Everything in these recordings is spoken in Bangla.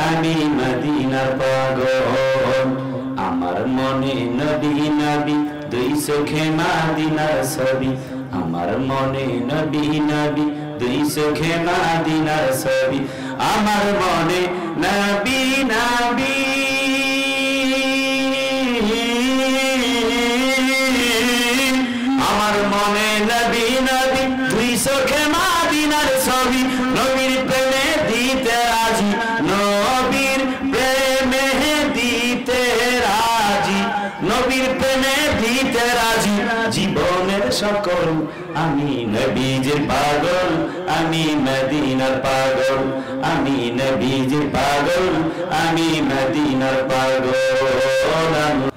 আমি মদিনার পাগল আমার মনে নবী নবী দুই চোখে মদিনার ছবি আমার মনে নবী নবী দুই চোখে মদিনার ছবি আমার মনে নবী নবী আমার মনে নবী নবী দুই চোখে মদিনার ছবি নবীর প্রেমে দিতে রাজি নবীর প্রেমে দিতে রাজি নবীর প্রেমে দিতে রাজি জীবনের সকল আমি নবীজির পাগল আমি মদিনার পাগল আমি নবীজির পাগল আমি মদিনার পাগল।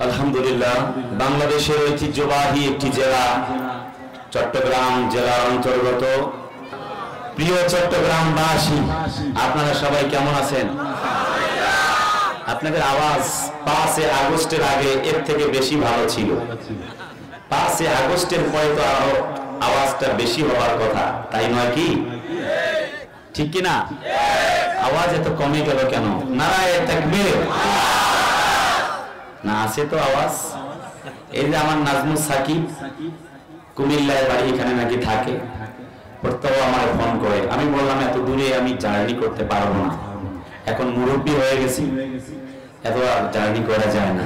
আলহামদুলিল্লাহ, বাংলাদেশের ঐতিহ্যবাহী একটি জেলা চট্টগ্রাম জেলার অন্তর্গত। প্রিয় চট্টগ্রামবাসী, আপনারা সবাই কেমন আছেন? আপনাদের আওয়াজ 5 আগস্টের আগে এর থেকে বেশি ভালো ছিল। 5 আগস্টের পরে তো আরো আওয়াজটা বেশি হওয়ার কথা, তাই নয় কি? ঠিক কি না? আওয়াজ এত কমে গেল কেন? নারায়ে তাকবীর। না আছে তো আওয়াজ। এই যে আমার নাজমুল সাকিব কুমিল্লায় বাড়ি, এখানে নাকি থাকে, প্রত্যহ আমার ফোন করে। আমি বললাম এত দূরে আমি জার্নি করতে পারবো না, এখন মুরব্বী হয়ে গেছি, এত আর জার্নি করা যায় না।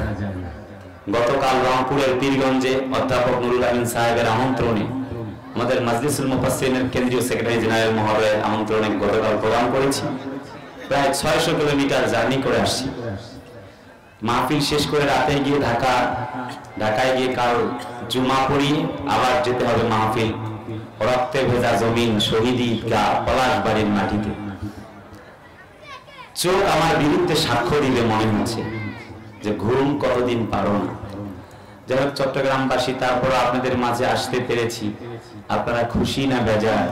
গতকাল রংপুরের পীরগঞ্জে অধ্যাপক নুরুল আমিন সাহেবের আমন্ত্রণে আমাদের মাজলিসুল মুফাসসিরিনের কেন্দ্রীয় সেক্রেটারি জেনারেল মহোদয়ের আমন্ত্রণে গতকাল প্রোগ্রাম করেছি। প্রায় 600 কিলোমিটার জার্নি করে আসছি। মাহফিল শেষ করে রাতে গিয়ে ঢাকায় গিয়ে কাল জুমা পড়িয়ে আবার যেতে হবে মাহফিল রক্তে ভেজা জমিন শহীদি ঈদগাহ পলাশবাড়ির মাটিতে। চোখ আমার বিরুদ্ধে সাক্ষ্য দিবে মনে হচ্ছে যে ঘুম কতদিন পারো না। যাই হোক চট্টগ্রামবাসী, তারপর আপনাদের মাঝে আসতে পেরেছি, আপনারা খুশি না বেজার?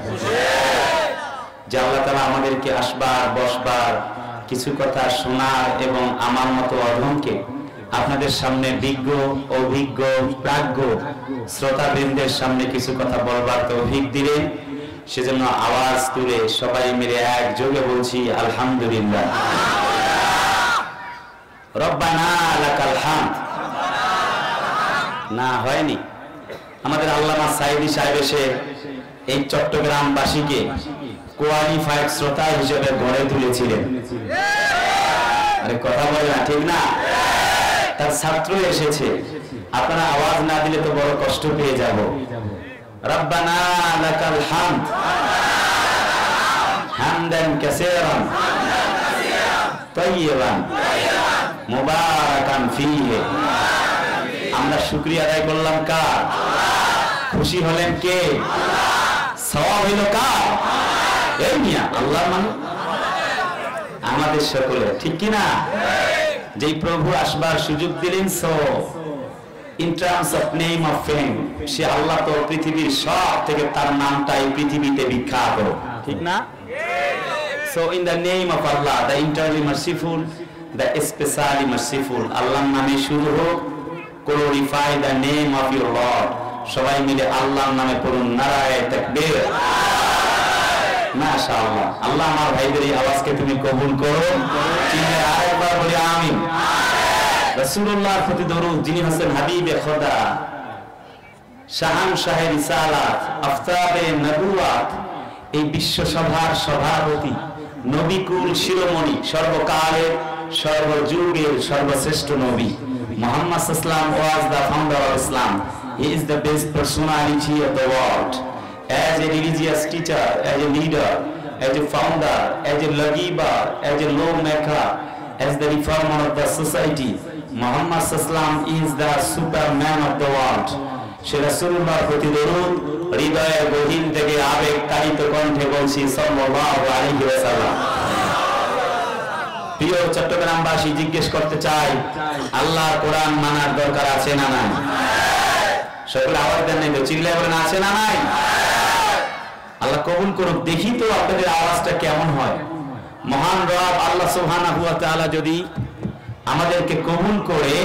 যে আল্লাহ তাআলা আমাদেরকে আসবার বসবার কিছু কথা শোনার এবং আমার মতো অধমকে আপনাদের সামনে বিজ্ঞ অভিজ্ঞ প্রাজ্ঞ শ্রোতাবৃন্দের সামনে কিছু কথা বলবার তৌফিক দিলেন। সেজন্য আওয়াজ তুলে সবাই মিলে একযোগে বলছি আলহামদুলিল্লাহ। রব্বানা লাকাল হামদ। না হয়নি? আমাদের আল্লামা সাইদি সাহেব এসে এই চট্টগ্রামবাসীকে কোয়ালিফাইড শ্রোতা হিসেবে গড়ে তুলেছিলেন। আরে কথা বলে না, ঠিক না? তার ছাত্র এসেছে, আপনারা আওয়াজ না দিলে তো বড় কষ্ট পেয়ে যাব। রব্বানা লাকাল হামদ হামদান কাসীরান তাইয়িবান মুবারাকান ফীহি। আমরা শুকরিয়া আদায় করলাম কার? খুশি হলেন কে? সওয়াব হলো কার? এই মিয়া আল্লাহর মানে আমাদের সকলে, ঠিক কি না? যেই প্রভু আসবার সুযোগ দিলেন, so in terms of name of fame, সে আল্লাহ তো পৃথিবীর সব থেকে তার নামটাই পৃথিবীতে বিখ্যাত, ঠিক না? So in the name of Allah, the entirely merciful, the specially merciful, আল্লাহর নামে শুরু হোক। Glorify the name of your Lord. সবাই মিলে আল্লাহর নামে পড়ুন নারায়ে তাকবীর। মাশাআল্লাহ। আল্লাহ আমার ভাইদের এই আওয়াজকে তুমি কবুল করো। চিনে আরেকবার বলি আমিন। রাসূলুল্লাহর প্রতি দরুদ, যিনি হচ্ছেন হাবিবে খোদা, শাহানশাহে রিসালাত, আফতাবে নবুওয়াত, এই বিশ্ব সভার সভাপতি, নবীকুল শিরোমণি, সর্বকালের সর্বযুগের সর্বশ্রেষ্ঠ নবী মুহাম্মদ সাল্লাল্লাহু আলাইহি ওয়াসাল্লাম was the founder of Islam. He is the best personality of the world. As a religious teacher, as a leader, as a founder, as a lawgiver, as a lawmaker, as the reformer of the society, Muhammad sallam is the superman of the world. সে রাসূলুল্লাহর প্রতি দরুদ হৃদয়ের গহীন থেকে আবেগ তাড়িত কণ্ঠে বলছি সাল্লাল্লাহু আলাইহি ওয়াসাল্লাম। প্রিয় চট্টগ্রামবাসী, জিজ্ঞেস করতে চাই, আল্লাহর কোরআন মানার দরকার আছে না নাই? সকলে আওয়াজ দেন, নাই চিল্লায় বলেন আছে না নাই? আল্লাহ কবুল করুক। দেখি তো আপনাদের আওয়াজটা কেমন হয়। মহান রব আল্লাহ সুবহানাহু ওয়া তাআলা যদি আমাদেরকে কবুল করে,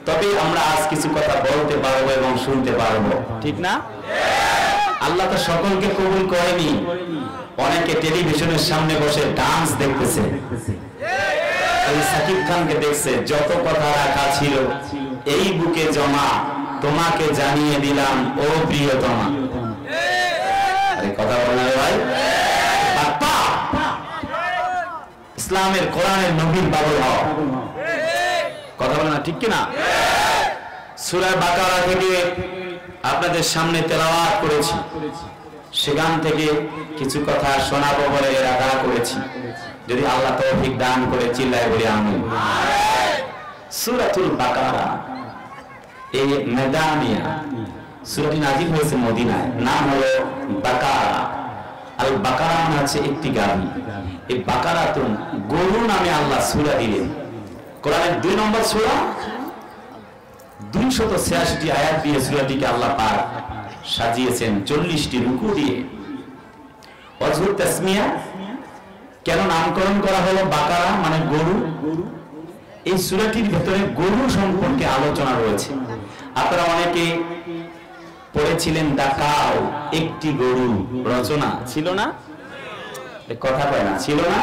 তবে আমরা আজ কিছু কথা বলতে পারবো এবং শুনতে পারবো, ঠিক না? আল্লাহ তো সকলকে কবুল করেনি, অনেকে টেলিভিশনের সামনে বসে ডান্স দেখতেছে। সাকিব খানকে দেখছে, যত কথা রাখা ছিল এই বুকে জমা, তোমাকে জানিয়ে দিলাম ও প্রিয়তমা। আরে কথা বলে ভাই, বাপ্পা ইসলামের কোরআনের নবীর পাগল হও, কথা বলে না ঠিক কিনা? সূরা বাকারা থেকে আপনাদের সামনে তেলাওয়াত করেছি, সেখান থেকে কিছু কথা শোনাবো বলে এরাদা করেছি। যদি আল্লাহ তৌফিক দান করে চিল্লায় বলি আমিন। সূরাতুল বাকারা এই মেদানিয়া সূরাটি নাযিল হয়েছে মদিনায়, নাম হলো বাকারা। আল বাকারা মানে হচ্ছে একটি গাভী। এই বাকারাতুন গরু নামে আল্লাহ সূরা দিলেন। কোরআনের 2 নম্বর সূরা, 286টি আয়াত দিয়ে সূরাটিকে আল্লাহ পাক সাজিয়েছেন 40টি রুকু দিয়ে। ওয়াজহুত তাসমিয়া, কেন নামকরণ করা হলো বাকারা মানে গরু? এই সূরাটির ভিতরে গরু সম্পর্কে আলোচনা রয়েছে। আপনারা অনেকে পড়েছিলেন দাকাও, একটি গরু, রচনা ছিল না? কথা কয় না, ছিল না?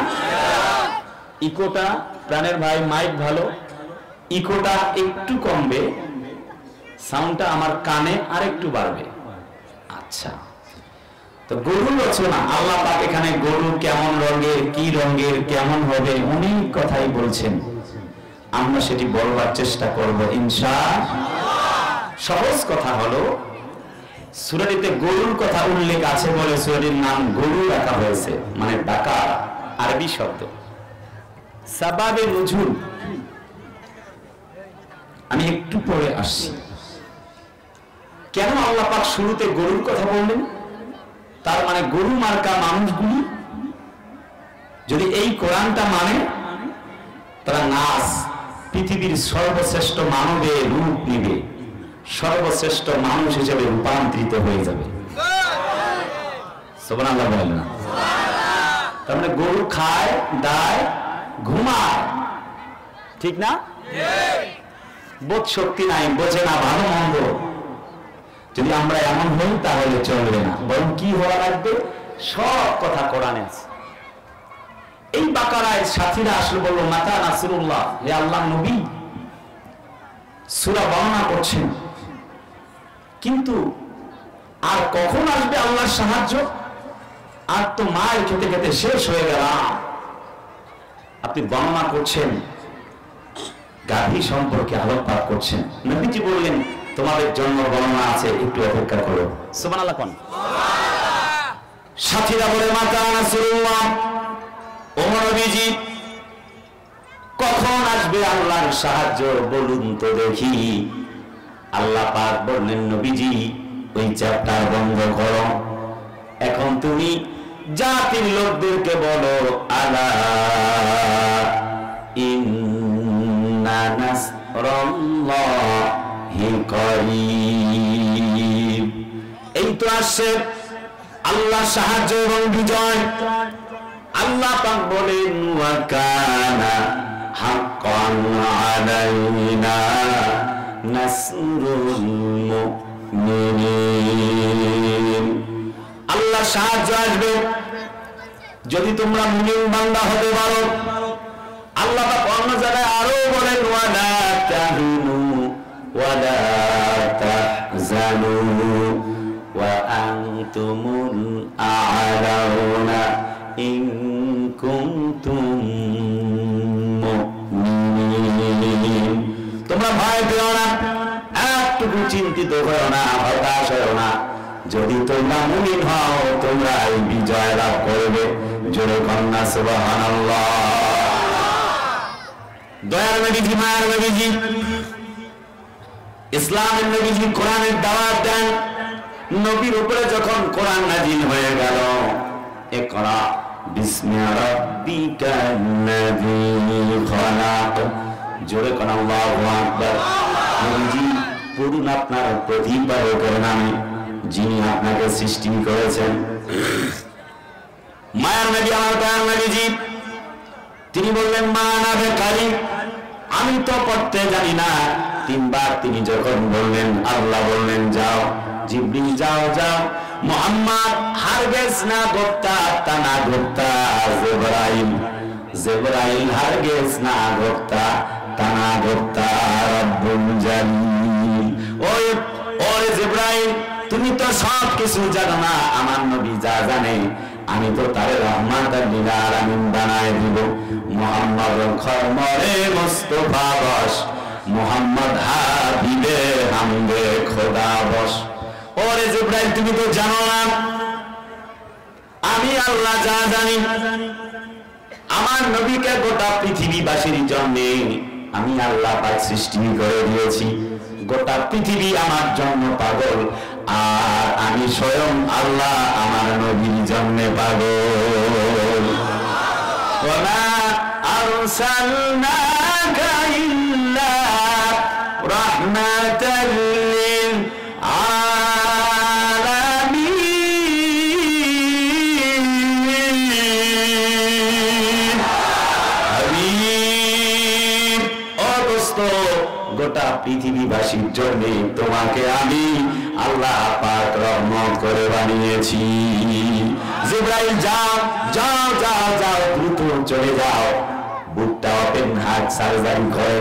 ইকোটা প্রাণের ভাই মাইক ভালো, ইকোটা একটু কমবে, সাউন্ডটা আমার কানে আরেকটু বাড়বে। আচ্ছা, তো গরু রচনা আল্লাহ পাক এখানে গরু কেমন রঙের, কি রঙের, কেমন হবে অনেক কথাই বলছেন। আমরা সেটি বলবার চেষ্টা করব ইনশাআল্লাহ। সহজ কথা হলো সূরাটিতে গরুর কথা উল্লেখ আছে বলে সূরাটির নাম গরু রাখা হয়েছে, মানে বাকার আরবি শব্দ। সাবাবে নুজুল আমি একটু পরে আসছি। কেন আল্লাহ পাক শুরুতে গরুর কথা বললেন? তার মানে গরু মার্কা মানুষগুলি যদি এই কোরআনটা মানে, তারা নাস পৃথিবীর সর্বশ্রেষ্ঠ মানবের রূপ নিবে, সর্বশ্রেষ্ঠ মানুষ হিসেবে রূপান্তরিত হয়ে যাবে। সুবহানাল্লাহ বলেন না? তার মানে গরু খায়, দায়, ঘুমায়, ঠিক না? বোধ শক্তি নাই, বোঝে না ভালো মন্দ। যদি আমরা এমন হই তাহলে চলবে না, বরং কি হওয়া লাগবে? সব কথা কোরআনে আছে। এই বাকারায় সাথীরা আসলে বলল মাতা নাসরুল্লাহ, হে আল্লাহ নবী সূরা বর্ণনা করছেন, কিন্তু আর কখন আসবে আল্লাহর সাহায্য? আর তো মায়ের খেতে খেতে শেষ হয়ে গেলাম। আপনি বর্ণনা করছেন, গাভী সম্পর্কে আলোকপাত করছেন। নবীজি বললেন তোমাদের জন্য বর্ণনা আছে, একটু অপেক্ষা করো। সুবহানাল্লাহ কোন সাথীরা বলে মাতা নাসরুল্লাহ, ও নবীজি কখন আসবে আল্লাহর সাহায্য বলুন তো দেখি। আল্লাহ পাক বললেন নবীজি ওই চ্যাপ্টার বন্ধ করো, এখন তুমি জাতির লোকদেরকে বলো আলা ইন্না নাসরাল্লাহি করিব, এই তো আসছে আল্লাহ সাহায্য এবং বিজয়। আল্লাহ পাক বলেন ওয়া কানা হাক্কান আলাইনা নাসরুল মুমিনিন, আল্লাহ সাহায্য আসবে যদি তোমরা মুমিন বান্দা হতে পারো। আল্লাহ পাক অন্য জায়গায় আরো বলেন ওয়ালা তাহিনু ওয়ালা তাহজানু ওয়া আনতুমুল আ'লাউনা ইন কুনতুম মুমিনিন, তোমরা ভয় পেও না, একটু চিন্তিত হও না, হতাশ হও না, যদি তোমরা মুমিন হও তোমরা এই বিজয় লাভ করবে। জোরে কন্যা সুবহানাল্লাহ। দয়ার নবীজি, মায়ের নবীজি, ইসলামের নবীজি কোরআনের দাওয়াত দেন। নবীর উপরে যখন কোরআন নাযিল হয়ে গেল, ইকরা বিসমি রাব্বিকাল্লাযী খলাক, জোরে কোন আল্লাহু আকবার। নবীজি পড়ুন আপনার প্রতিপালকের নামে, যিনি আপনাকে সৃষ্টি করেছেন। মায়ার নবী, আমার দয়ার নবীজি, তিনি বললেন মা আনা বিকারি, আমি তো পড়তে জানি না। 3 বার তিনি যখন বললেন, আল্লাহ বললেন যাও জিবরিল, যাও যাও, মুহাম্মদ হারগিজ না গোপ্তা, তা না গোপ্তা, জিবরাইল জিবরাইল হারগিজ না ভক্তা তানা ভক্তা রব্বুল জালিল। ওরে জিবরাইল, তুমি তো সব কিছু জানো না, আমার নবী যা জানে আমি তো তারে রহমাতাল লিল আলামিন বানায় দিব। মুহাম্মদ খরমরে মুস্তাফা বশ, মুহাম্মদ হাবিবে হামদে খোদা বশ। ওরে জিবরাইল, তুমি তো জানো না আমি আল্লাহ যা জানি, আমার নবীকে গোটা পৃথিবীবাসীর জন্য আমি আল্লাহ পাক সৃষ্টি করে দিয়েছি। গোটা পৃথিবী আমার জন্য পাগল, আর আমি স্বয়ং আল্লাহ আমার নবীর জন্য পাগল। ওয়া আরসালনাকা ইল্লা রাহমাতাল লিল গোটা পৃথিবীবাসীর জন্য তোমাকে আমি আল্লাহ পাক রহমত করে বানিয়েছি। জিবরাইল যাও যাও যাও যাও, দ্রুত চলে যাও, বুকটা ওপেন হার্ট সার্জারি করে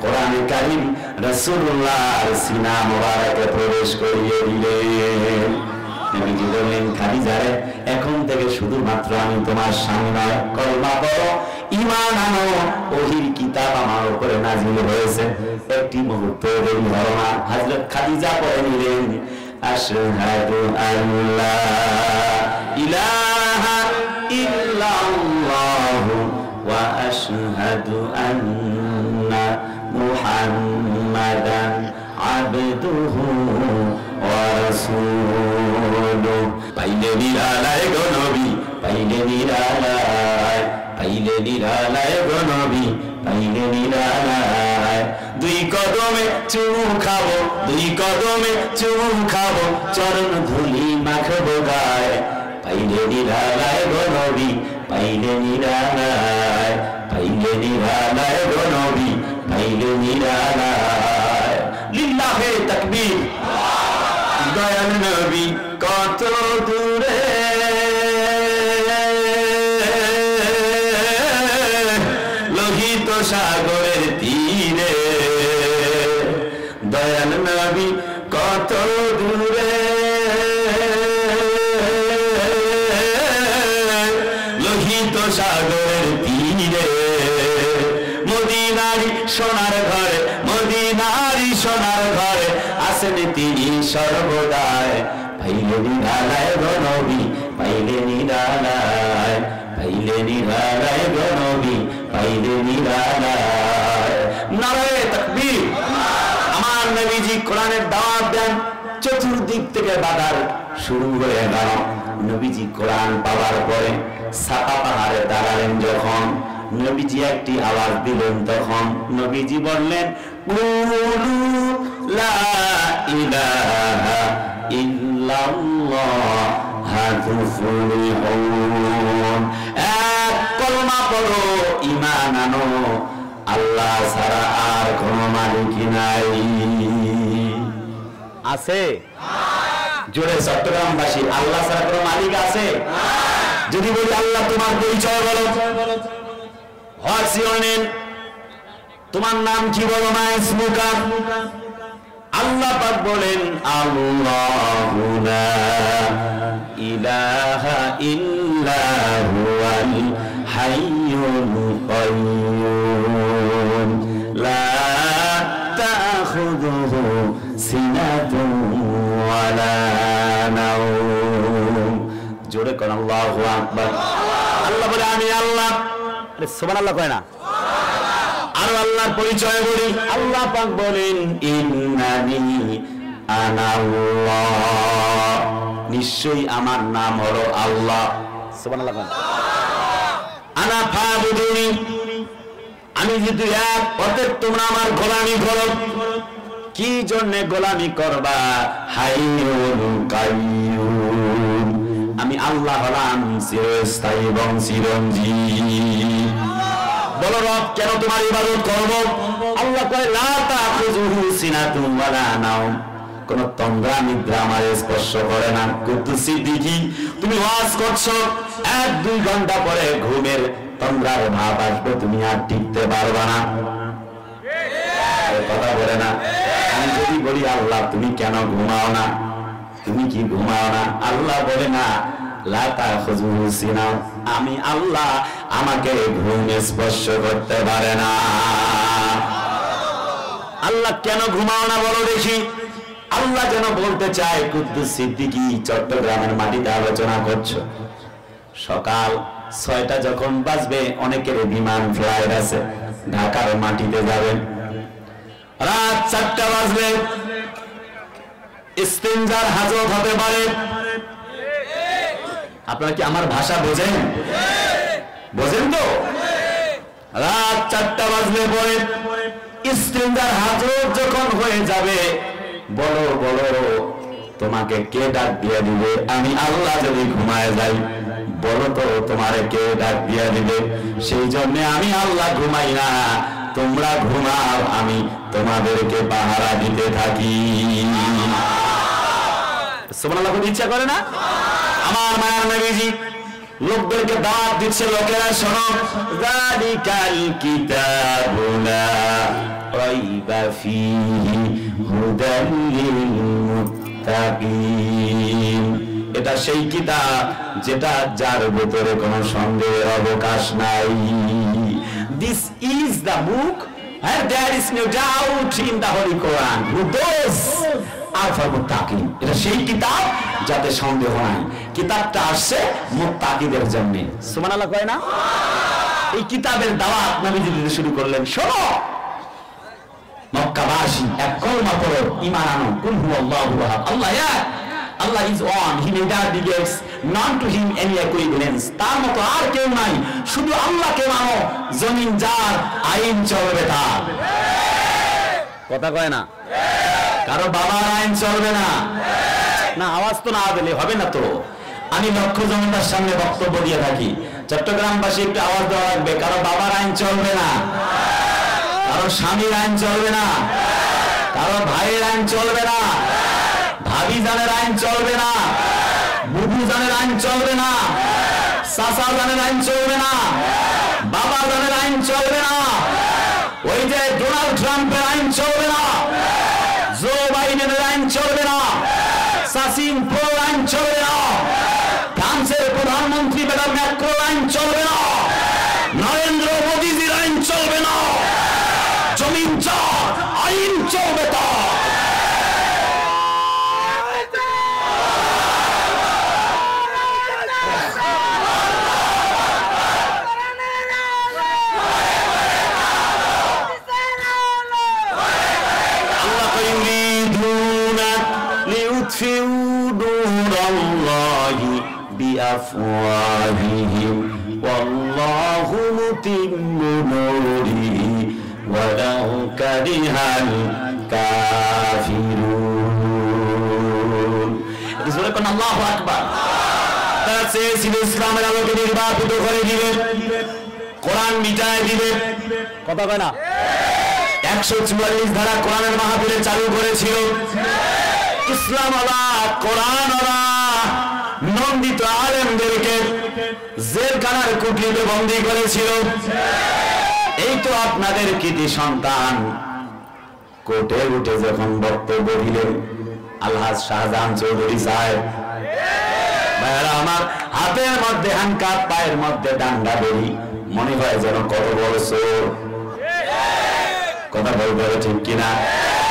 কোরআনে কারীম রাসূলুল্লাহর সিনা মোবারকে প্রবেশ করিয়ে দিলেন। নবীজি বললেন, খাদিজারে এখন থেকে শুধুমাত্র আমি তোমার স্বামী নয়, কলমা পড়ো, ঈমান আনো, ওহীর কিতাব আমার উপরে নাযিল হয়েছে। একটি মুহূর্ত দেরি হলো না, হযরত খাদিজা পড়ে নিলেন, আশহাদু আল্লা ইলাহা ইল্লাল্লাহু ওয়া আশহাদু আন্না মুহাম্মাদান আবদুহু ওয়া রাসূলুহু। পাইলে নিরালায় গো নবী, পাইলে নিরালায়, পাইলে নিরালায় গো নবী, পাইলে নিরালায়। দুই কদমে চুমু খাবো, দুই কদমে চুমু খাবো, চরণ ধুলি মাখবো গায়। পাইলে নিরালায় গো নবী, পাইলে নিরালায়, পাইলে নিরালায় গো নবী, পাইলে নিরালায়। লিল্লাহে তাকবীর। দয়াল নবী কত দূরে, লোহিত সাগরের তীরে, দয়াল নবী কত দূরে, লোহিত সাগরের তীরে। মদিনারি সোনার ঘরে, মদিনারি সোনার ঘরে আসেন তিনি সর্বদায়। পাইলে নিরালায় গো নবী, পাইলে নিরালায়, পাইলে নিরালায় গো নবী, পাইলে নিরালায়। নারায়ে তাকবীর। আমার নবীজি কোরআনের দাওয়াত দেন, চতুর্দিক থেকে বাধার শুরু হয়ে গেল। নবীজি কোরআন পাওয়ার পরে সাফা পাহাড়ে দাঁড়ালেন যখন, নবীজি একটি আওয়াজ দিলেন, তখন নবীজি বললেন, কুলু লা ইলাহা ইল্লাল্লাহ তুফলিহুন। এক কলমা পড়ো, ঈমান আনো, আল্লাহ ছাড়া আর কোনো মালিক নাই। আছে? জোরে চট্টগ্রামবাসী, আল্লাহ ছাড়া কোনো মালিক আছে? যদি বলি আল্লাহ, তোমার পরিচয় বলো, হোয়াটস ইওর নেম, তোমার নাম কি বলো না, ইসমুকা। আল্লাহ পাক বলেন, আল্লাহু লা ইলাহা ইল্লা হুয়াল হাইয়ুল কাইয়্যুম লা তাখুযুহু সিনাতুন ওয়ালা নাওম। জোরে কোন আল্লাহু আকবার। আল্লাহ বলে, আমি আল্লাহ। আরে সুবহানাল্লাহ কয় না? আর আল্লাহর পরিচয় বলি, আল্লাহ পাক বলেন, ইন্নানি আনাল্লাহ, নিশ্চয়ই আমার নাম হলো আল্লাহ। সুবহানাল্লাহ কয় না? আনা ফাবুদুনি, আমি যেহেতু এক, অতএব তোমরা আমার গোলামি করো। কি জন্য গোলামি করবা? হাইয়ুল কাইয়্যুম, আমি আল্লাহ হলাম চিরস্থায়ী এবং চিরঞ্জীবী। বলো রব, কেন তোমার ইবাদত করব? আল্লাহ কয়, লা তাখুযুহু সিনাতুন ওয়ালা নাওম, কোন তন্দ্রা নিদ্রা আমার স্পর্শ করে না। কুদ্দুস সিদ্দিকী, তুমি ওয়াজ করছো, 1-2 ঘন্টা পরে ঘুমের তন্দ্রার ভাব আসবে, তুমি আর টিকতে পারবে না। কথা বলে না? আমি যদি বলি আল্লাহ তুমি কেন ঘুমাও না, তুমি কি ঘুমাও না? আল্লাহ বলে না লা তাখুযুহু সিনা, আমি আল্লাহ, আমাকে ঘুম স্পর্শ করতে পারে না। আল্লাহ কেন ঘুমাও না বলো দেখি? আল্লাহ যেন বলতে চায় কুদ্দুস সিদ্দিকী চট্টগ্রামের মাটিতে আলোচনা করছো, সকাল 6টা যখন বাজবে অনেকের বিমান ফ্লাইট আছে, ঢাকার মাটিতে যাবেন, রাত 4টা বাজবে ইস্তেঞ্জার হাজত হতে পারে। আপনারা কি আমার ভাষা বোঝেন? বোঝেন তো? রাত 4টা বাজলে পরে ইস্তেঞ্জার হাজত যখন হয়ে যাবে, বলো বলো তোমাকে কে ডাক দিয়ে দিবে? আমি আল্লাহ যদি ঘুমায় যাই, বলো তো তোমারে কে ডাক দিয়ে দিবে? সেই জন্য আমি আল্লাহ ঘুমাই না, তোমরা ঘুমাও, আমি তোমাদেরকে পাহারা দিতে থাকি। সুবহানাল্লাহ, খুব ইচ্ছা করে না? আমার মায়ের নবীজি লোকদেরকে দাওয়াত দিচ্ছে, লোকেরা শোনো, যালিকাল কিতাবু লা রাইবা ফীহি হুদাল লিল মুত্তাকিন। এটা সেই কিতাব যেটা যার ভিতরে কোনো সন্দেহের অবকাশ নাই। This is the book where there is no doubt in the Holy Quran. Those are for muttaqin. এটা সেই কিতাব যাতে সন্দেহ নাই। কিতাবটা আসছে মুত্তাকিদের জন্য। সুবহানাল্লাহ কয় না? এই কিতাবের দাওয়াত নবীজি দিতে শুরু করলেন। শোনো মক্কাবাসী, এক কলমা পড়ো, ঈমান আনো, কুল হুয়াল্লাহু আহাদ, আল্লাহ এক, Allah is one, he neither begets, none to him any equivalence. তার মতো আর কেউ নাই, শুধু আল্লাহকে মানো, জমিন যার, আইন চলবে তার। কথা কয় না? কারো বাবার আইন চলবে না। না, আওয়াজ তো না দিলে হবে না তো। আমি লক্ষ জনতার সামনে বক্তব্য দিয়ে থাকি, চট্টগ্রামবাসী একটু আওয়াজ দেওয়া লাগবে, কারো বাবার আইন চলবে না, কারো স্বামীর আইন চলবে না, কারো ভাইয়ের আইন চলবে না, ভাবি জানের আইন চলবে না, বুবু জানের আইন চলবে না, চাচা জানের আইন চলবে না, বাবা জানের আইন চলবে না, ওই যে ডোনাল্ড ট্রাম্পের আইন চলবে না, জো বাইডেনের আইন চলবে না, সাসিন প্রোর আইন চলবে না, ফ্রান্সের প্রধানমন্ত্রী ম্যাডাম ম্যাক্রোর আইন চলবে না, নরেন্দ্র মোদীজির আইন চলবে না, জমিন যার, আইন চলবে তার। بأفواههم والله متم نوره ولو كره الكافرون। আল্লাহু আকবার। তারা চেয়েছিল ইসলামের আলোকে নির্বাপিত করে দিবে, কোরআন মিটায় দিবে। কথা কয় না? 144 ধারা কোরআনের মাহফিলে চালু করেছিল। ইসলাম আলা, কোরআন আলা নন্দিত আলেমদেরকে জেলখানার কুটিরে বন্দী করেছিল। এই তো আপনাদের কৃতি সন্তান কোর্টে উঠে যখন বক্তব্য দিলেন, আলহাজ শাহজাহান চৌধুরী সাহেব, ভাইরা আমার, হাতের মধ্যে হ্যান্ডকাপ, পায়ের মধ্যে ডান্ডা বেরি, মনে হয় যেন কত বড় চোর। কথা বলতে হবে ঠিক কিনা?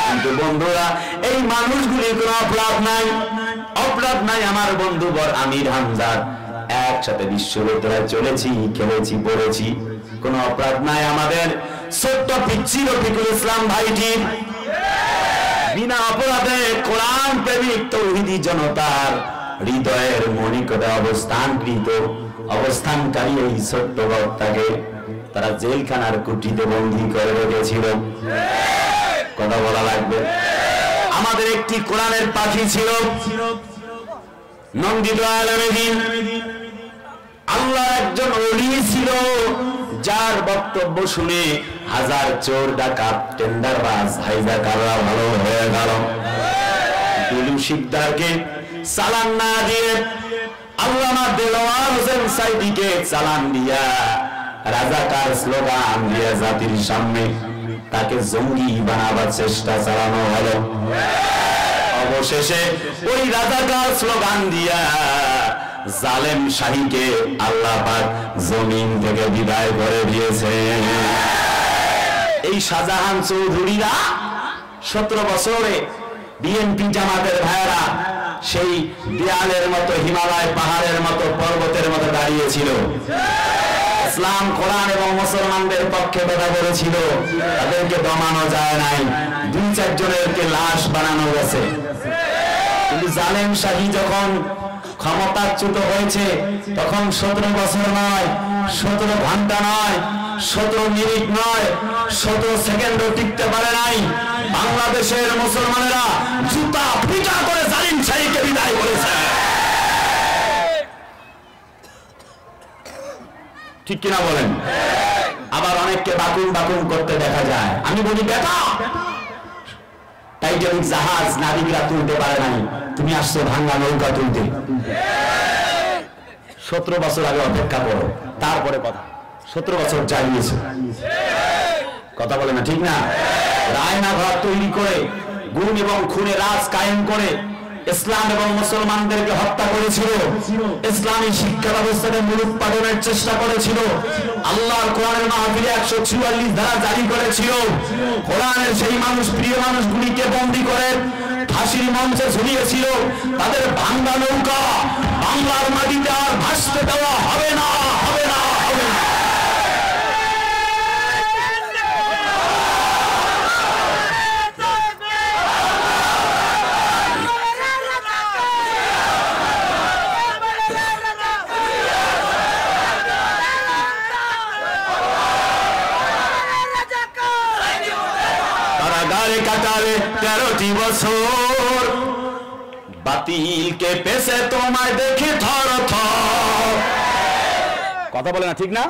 কিন্তু বন্ধুরা, এই মানুষগুলির কোনো অপরাধ নাই, অপরাধ নাই। আমার বন্ধু বর আমির হামজার একসাথে বিশ্ববিদ্যালয়ে চলেছি, খেলেছি, পড়েছি, কোনো অপরাধ নাই। আমাদের ছোট্ট পিচ্ছি রফিকুল ইসলাম ভাইটির বিনা অপরাধে কোরআন প্রেমিক তৌহিদি জনতার হৃদয়ের মনিকটে অবস্থানকারী এই ছোট্ট বক্তাকে তারা জেলখানার কুটিতে বন্দী করে রেখেছিল। কথা বলা লাগবে। আমাদের একটি কোরআনের পাখি ছিল, নন্দিত আলেমদ্বীন। আল্লাহ একজন ওলি ছিল, যার বক্তব্য শুনে হাজার চোর, ডাকাত, টেন্ডারবাজ, হাইজাকাররা ভালো হয়ে গেল। দুলু শিকদারকে চালান না দিয়ে আল্লামা দেলোয়ার হোসেন সাইদিকে চালান দিয়া রাজাকার স্লোগান দিয়ে জাতির সামনে তাকে জঙ্গি বানাবার চেষ্টা চালানো হলো। অবশেষে ওই রাজাকার স্লোগান দিয়া জালেম শাহীকে আল্লাহ পাক জমিন থেকে বিদায় করে দিয়েছে। এই শাহজাহান চৌধুরীরা 17 বছরে বিএনপি জামাতের ভাইরা সেই দেয়ালের মতো, হিমালয় পাহাড়ের মতো, পর্বতের মতো দাঁড়িয়েছিল। ইসলাম, কোরআন এবং মুসলমানদের পক্ষে কথা বলেছিল। তাদেরকে দমানো যায় নাই, 2-4 জনেরকে লাশ বানানো গেছে। কিন্তু জালেম শাহী যখন ক্ষমতাচ্যুত হয়েছে তখন 17 বছর নয়, 17 ঘন্টা নয়, 17 মিনিট নয়, 17 সেকেন্ডও টিকতে পারে নাই। বাংলাদেশের মুসলমানেরা জুতা পিটা করে জালিম শাহীকে বিদায় করেছে। ঠিক কিনা বলেন? আবার অনেককে বাকুম বাকুম করতে দেখা যায়। আমি বলি, বেটা, টাইটানিক জাহাজ নাবিকরা তুলতে পারে নাই, তুমি আসছো ভাঙ্গা নৌকা তুলতে। 17 বছর আগে অপেক্ষা করো, তারপরে কথা। 17 বছর চালিয়েছে, কথা বলে না, ঠিক না? রায়না ঘর তৈরি করে গুম এবং খুনে রাজ কায়েম করে ইসলাম এবং মুসলমানদেরকে হত্যা করেছিল। ইসলামী শিক্ষা ব্যবস্থাকে মূলোৎপাটনের চেষ্টা করেছিল। আল্লাহর কোরআনের মাহফিলে 144 ধারা জারি করেছিল। কোরআনের সেই মানুষ, প্রিয় মানুষগুলিকে বন্দী করে ফাঁসির মঞ্চে ঝুলিয়েছিল। তাদের ভাঙ্গা নৌকা বাংলার মাটিতে আর ভাসতে দেওয়া হবে না, হবে না, হবে না। কাটারে 13টি বছর, বাতিলকে পেছে তোমায় দেখে থর থর, কথা বলে না, ঠিক না?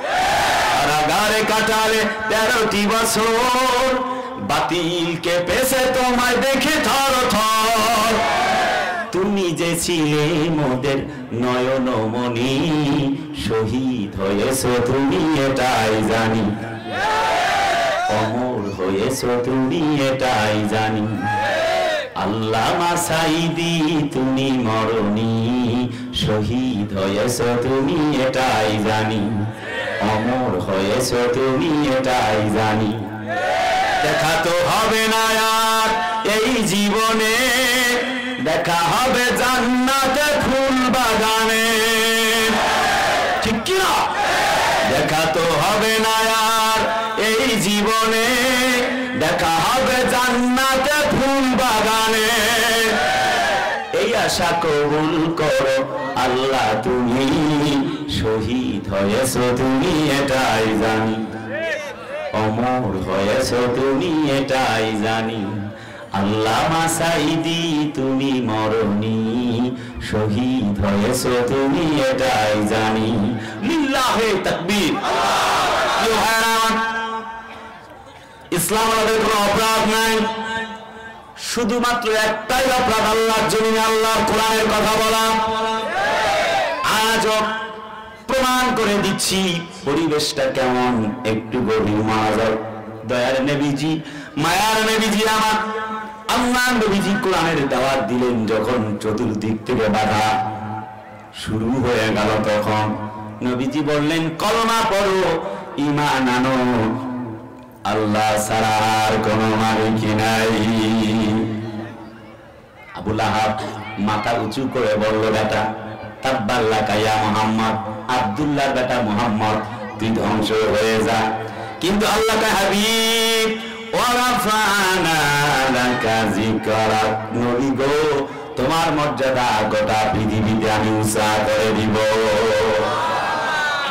কারাগারে কাটারে 13টি বছর, বাতিলকে পেছে তোমায় দেখে থর থর। তুমি যে ছিলে মোদের নয়নমণি, শহীদ হয়েছো তুমি এটাই জানি, অমর হয়েছো তুমি এটাই জানি। আল্লামা সাঈদী তুমি মরনি, শহীদ হয়েছো তুমি এটাই জানি, অমর হয়েছো তুমি এটাই জানি। দেখা তো হবে না আর এই জীবনে, দেখা হবে জান্নাতে ফুল বাগানে, ঠিক কি না? দেখা তো হবে না আর এই জীবনে, দেখা হবে জান্নাতে ফুল বাগানে। এই আশা কবুল করো আল্লাহ তুমি, শহীদ হয়েছো তুমি এটাই জানি, অমর হয়েছো তুমি এটাই জানি। আল্লামা সাঈদী তুমি মরনি, শহীদ হয়েছো তুমি এটাই জানি। লিল্লাহে তাকবীর। ইসলাম আমাদের কোনো অপরাধ নাই, শুধুমাত্র একটাই অপরাধ, আল্লাহর জমিনে আল্লাহর কোরআনের কথা বলা। আজও প্রমাণ করে দিচ্ছি পরিবেশটা কেমন, একটু গভীর মনোযোগ। দয়ার নবীজি, মায়ার নবীজি আমার, আল্লাহর নবীজি কোরআনের দাওয়াত দিলেন যখন চতুর্দিক থেকে বাধা শুরু হয়ে গেল, তখন নবীজি বললেন, কলমা পড়ো, ঈমান আনো, আল্লাহ ছাড়া আর কোনো মালিক নাই। আবু লাহাব মাথা উঁচু করে বলল, বেটা, তাব্বাল্লাকা ইয়া মুহাম্মদ, আব্দুল্লাহর বেটা মুহাম্মদ, তুই ধ্বংস হয়ে যা। কিন্তু আল্লাহ কা হাবিব, ওয়া রাফা'না লাকা যিকরাক, নবী গো, তোমার মর্যাদা গোটা পৃথিবীতে আমি উঁচা করে দিব।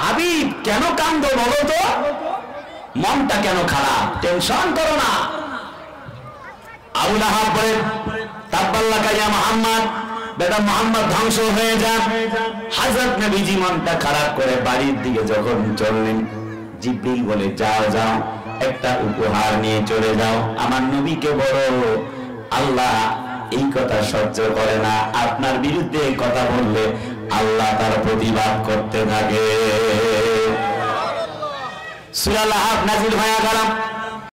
হাবিব, কেন কান্দো বলো তো? মনটা কেন খারাপ? টেনশন করো না। আবু লাহাব বলে, তাব্বাল্লাকা ইয়া মুহাম্মদ, বেটা মুহাম্মদ ধ্বংস হয়ে যা। হযরত নবীজি মনটা খারাপ করে বাড়ির দিকে যখন চললেন, জিবরিল বলে, যাও যাও, একটা উপহার নিয়ে চলে যাও, আমার নবীকে বলো আল্লাহ এই কথা সহ্য করে না, আপনার বিরুদ্ধে কথা বললে আল্লাহ তার প্রতিবাদ করতে থাকে। সূরা লাহাব নাযিল হয়ে গেল।